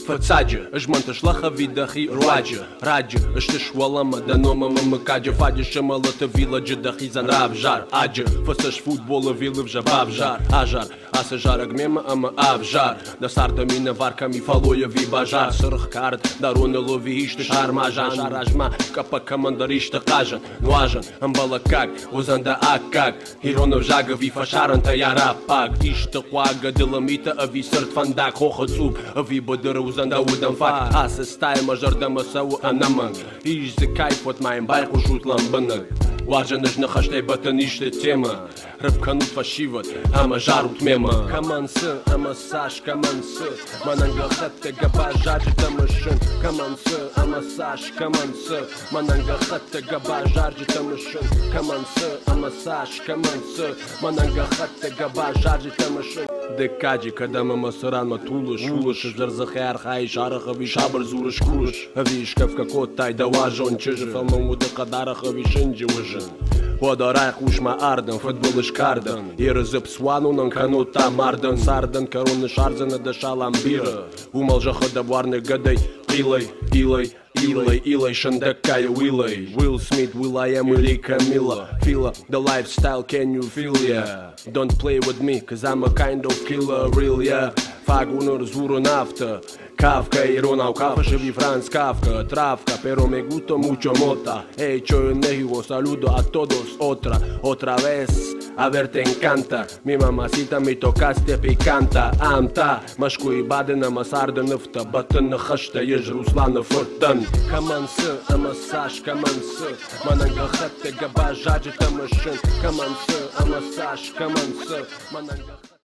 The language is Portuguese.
Façadja, as mantas lá a vida ri ruadja Radja, as tachwalama da noma mamacadja Fadja, chama-la-te village da rizan avjar Adja, faças futebol a vila já bavjar Ajar, assajar a gmema ama avjar Da sarda mina varca mi falou a vi bajar Ser recard, dar una lovi isto charmajan Charasma, capa camandarista cajan Noajan, ambalacag, usanda akag Hirona jaga vi facharan tayara pag Isto quaga de lamita a vi cert fandak Hocha sub, a vi badera usanda udan fat Asa style major da masawa anamang Ish ze kaipot mijn bairro shoot lambanag Wajanas na hashtag batanista tema Rap kanut fashivat, ama jarut mema Kamansı, ama saç kamansı Mananga khatte gabajar tamashin Kamansı, ama saç kamansı Mananga khatte gabajar tamashin Kamansı, ama saç kamansı Mananga khatte gabajar tamashin Decadi, cada mama será uma tulas Chulas, zarzahar, raiz, arra, ravish, aberturas, culas Avish, kafka, kotai, da wajon, tija Falmão, o de kadara, ravish, inji, wajan Podaraj, ushma, ardan, futbolas, kardan Eras a pessoano, não canota, mardan Sardan, carona, sharzana, da shalambira Umal, jaha, da warna, gadei Ilay, Shandakaya, Will Smith, Will.i.am, Rika, Mila Fila, the lifestyle, can you feel ya? Don't play with me, cause I'm a kind of killer, real yeah Fagunor, Zuro, Nafta Kafka, Irona, Kafa, Chevi, Franz, Kafka Travka, pero me gusta mucho mota Hey, yo en México, saludo a todos Otra vez, a ver te encanta Mi mamacita me tocaste picanta Amta, mas cuibade na masarda nafta Batan na khashta, yej Ruslan na furtan Kamansı, amasash, kamansı Mananga khatte, gabajaj, tamashin Kamansı, amasash, kamansı Mananga